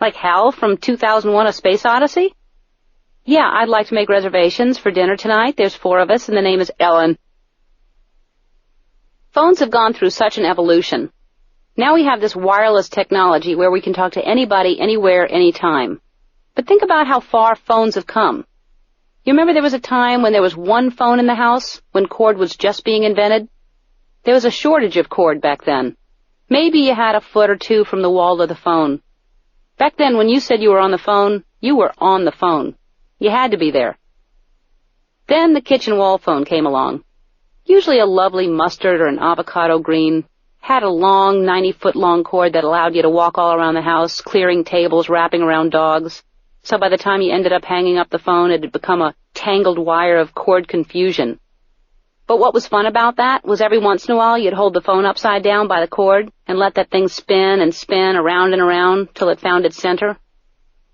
Like Hal from 2001: A Space Odyssey? Yeah, I'd like to make reservations for dinner tonight. There's 4 of us, and the name is Ellen. Phones have gone through such an evolution. Now we have this wireless technology where we can talk to anybody, anywhere, anytime. But think about how far phones have come. You remember there was a time when there was one phone in the house, when cord was just being invented? There was a shortage of cord back then. Maybe you had a foot or 2 from the wall of the phone. Back then, when you said you were on the phone, you were on the phone. You had to be there. Then the kitchen wall phone came along. Usually a lovely mustard or an avocado green. Had a long, 90-foot-long cord that allowed you to walk all around the house, clearing tables, wrapping around dogs. So by the time you ended up hanging up the phone, it had become a tangled wire of cord confusion. But what was fun about that was every once in a while you'd hold the phone upside down by the cord and let that thing spin and spin around and around till it found its center.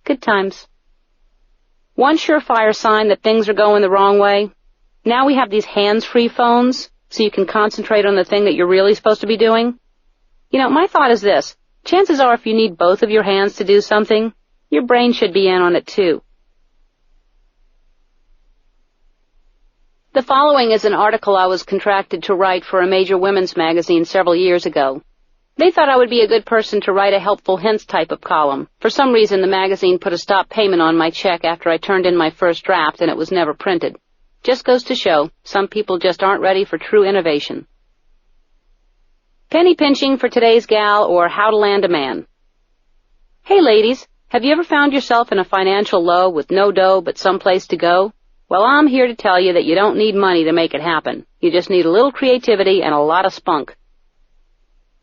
Good times. One surefire sign that things are going the wrong way. Now we have these hands-free phones, so you can concentrate on the thing that you're really supposed to be doing. You know, my thought is this. Chances are if you need both of your hands to do something, your brain should be in on it too. The following is an article I was contracted to write for a major women's magazine several years ago. They thought I would be a good person to write a helpful hints type of column. For some reason, the magazine put a stop payment on my check after I turned in my first draft, and it was never printed. Just goes to show, some people just aren't ready for true innovation. Penny pinching for today's gal, or how to land a man. Hey ladies, have you ever found yourself in a financial low with no dough but some place to go? Well, I'm here to tell you that you don't need money to make it happen. You just need a little creativity and a lot of spunk.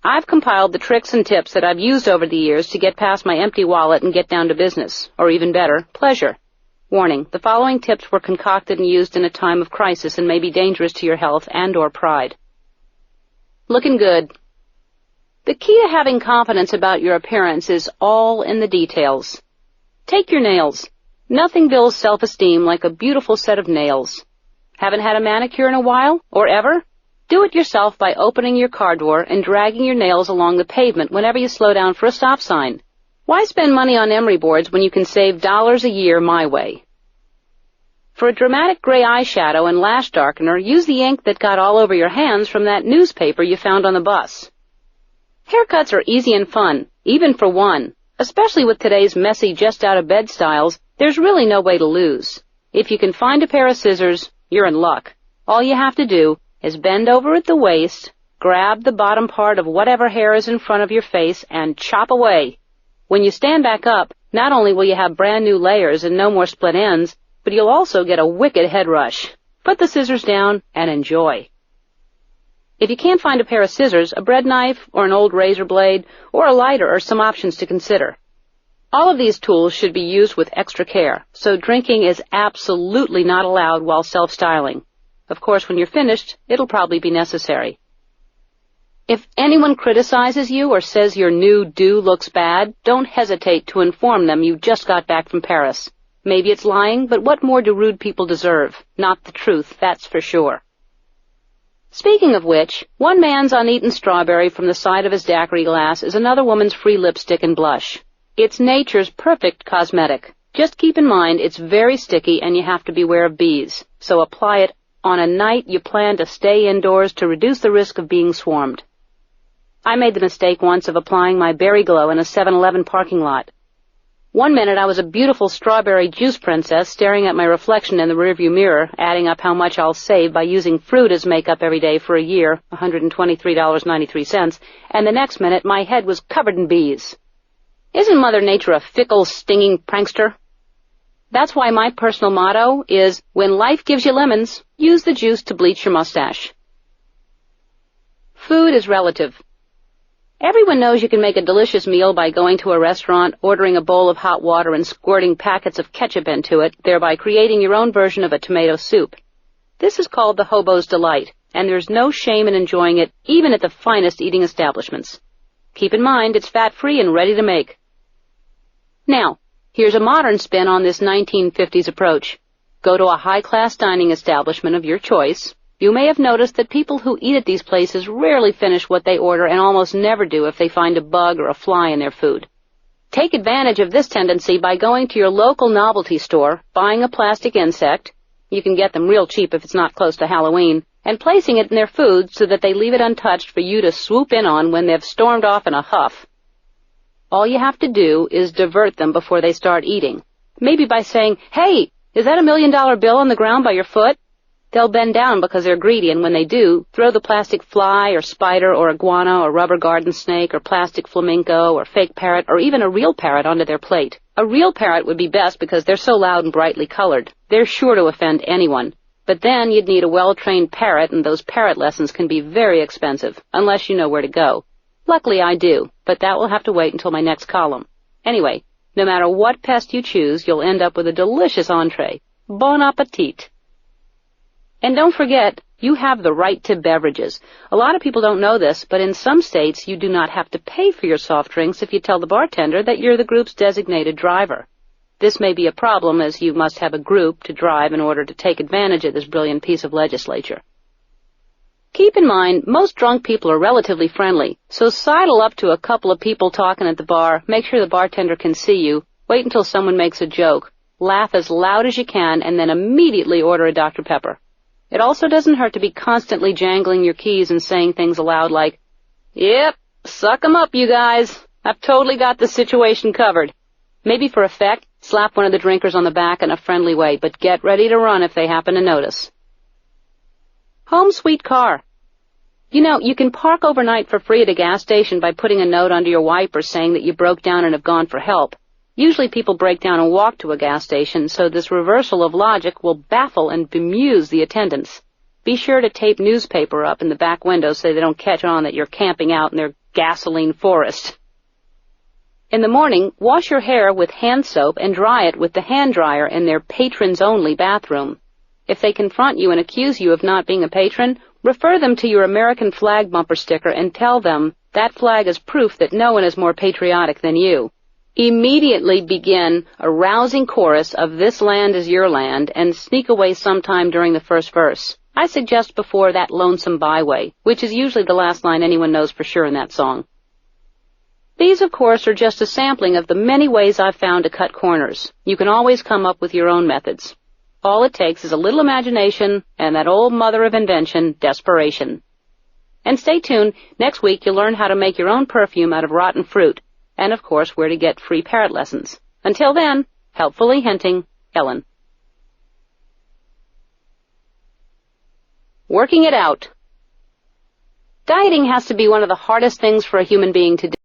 I've compiled the tricks and tips that I've used over the years to get past my empty wallet and get down to business, or even better, pleasure. Warning, the following tips were concocted and used in a time of crisis and may be dangerous to your health and/or pride. Looking good. The key to having confidence about your appearance is all in the details. Take your nails. Nothing builds self-esteem like a beautiful set of nails. Haven't had a manicure in a while, or ever? Do it yourself by opening your car door and dragging your nails along the pavement whenever you slow down for a stop sign. Why spend money on emery boards when you can save dollars a year my way? For a dramatic gray eyeshadow and lash darkener, use the ink that got all over your hands from that newspaper you found on the bus. Haircuts are easy and fun, even for one. Especially with today's messy, just-out-of-bed styles, there's really no way to lose. If you can find a pair of scissors, you're in luck. All you have to do is bend over at the waist, grab the bottom part of whatever hair is in front of your face, and chop away. When you stand back up, not only will you have brand new layers and no more split ends, but you'll also get a wicked head rush. Put the scissors down and enjoy. If you can't find a pair of scissors, a bread knife or an old razor blade or a lighter are some options to consider. All of these tools should be used with extra care, so drinking is absolutely not allowed while self-styling. Of course, when you're finished, it'll probably be necessary. If anyone criticizes you or says your new do looks bad, don't hesitate to inform them you just got back from Paris. Maybe it's lying, but what more do rude people deserve? Not the truth, that's for sure. Speaking of which, one man's uneaten strawberry from the side of his daiquiri glass is another woman's free lipstick and blush. It's nature's perfect cosmetic. Just keep in mind it's very sticky and you have to beware of bees, so apply it on a night you plan to stay indoors to reduce the risk of being swarmed. I made the mistake once of applying my berry glow in a 7-Eleven parking lot. One minute I was a beautiful strawberry juice princess staring at my reflection in the rearview mirror, adding up how much I'll save by using fruit as makeup every day for a year, $123.93, and the next minute my head was covered in bees. Isn't Mother Nature a fickle, stinging prankster? That's why my personal motto is, when life gives you lemons, use the juice to bleach your mustache. Food is relative. Everyone knows you can make a delicious meal by going to a restaurant, ordering a bowl of hot water, and squirting packets of ketchup into it, thereby creating your own version of a tomato soup. This is called the hobo's delight, and there's no shame in enjoying it, even at the finest eating establishments. Keep in mind it's fat-free and ready to make. Now, here's a modern spin on this 1950s approach. Go to a high-class dining establishment of your choice. You may have noticed that people who eat at these places rarely finish what they order and almost never do if they find a bug or a fly in their food. Take advantage of this tendency by going to your local novelty store, buying a plastic insect — you can get them real cheap if it's not close to Halloween — and placing it in their food so that they leave it untouched for you to swoop in on when they've stormed off in a huff. All you have to do is divert them before they start eating, maybe by saying, "Hey, is that $1 million bill on the ground by your foot?" They'll bend down because they're greedy, and when they do, throw the plastic fly or spider or iguana or rubber garden snake or plastic flamingo or fake parrot or even a real parrot onto their plate. A real parrot would be best because they're so loud and brightly colored. They're sure to offend anyone. But then you'd need a well-trained parrot, and those parrot lessons can be very expensive, unless you know where to go. Luckily I do, but that will have to wait until my next column. Anyway, no matter what pest you choose, you'll end up with a delicious entree. Bon appetit! And don't forget, you have the right to beverages. A lot of people don't know this, but in some states you do not have to pay for your soft drinks if you tell the bartender that you're the group's designated driver. This may be a problem, as you must have a group to drive in order to take advantage of this brilliant piece of legislature. Keep in mind, most drunk people are relatively friendly, so sidle up to a couple of people talking at the bar, make sure the bartender can see you, wait until someone makes a joke, laugh as loud as you can, and then immediately order a Dr. Pepper. It also doesn't hurt to be constantly jangling your keys and saying things aloud like, "Yep, suck 'em up, you guys. I've totally got the situation covered." Maybe for effect, slap one of the drinkers on the back in a friendly way, but get ready to run if they happen to notice. Home sweet car. You know, you can park overnight for free at a gas station by putting a note under your wiper saying that you broke down and have gone for help. Usually people break down and walk to a gas station, so this reversal of logic will baffle and bemuse the attendants. Be sure to tape newspaper up in the back window so they don't catch on that you're camping out in their gasoline forest. In the morning, wash your hair with hand soap and dry it with the hand dryer in their patrons-only bathroom. If they confront you and accuse you of not being a patron, refer them to your American flag bumper sticker and tell them that flag is proof that no one is more patriotic than you. Immediately begin a rousing chorus of "This Land is Your Land" and sneak away sometime during the first verse. I suggest before "That Lonesome Byway," which is usually the last line anyone knows for sure in that song. These, of course, are just a sampling of the many ways I've found to cut corners. You can always come up with your own methods. All it takes is a little imagination and that old mother of invention, desperation. And stay tuned. Next week you'll learn how to make your own perfume out of rotten fruit, and, of course, where to get free parrot lessons. Until then, helpfully hinting, Ellen. Working it out. Dieting has to be one of the hardest things for a human being to do.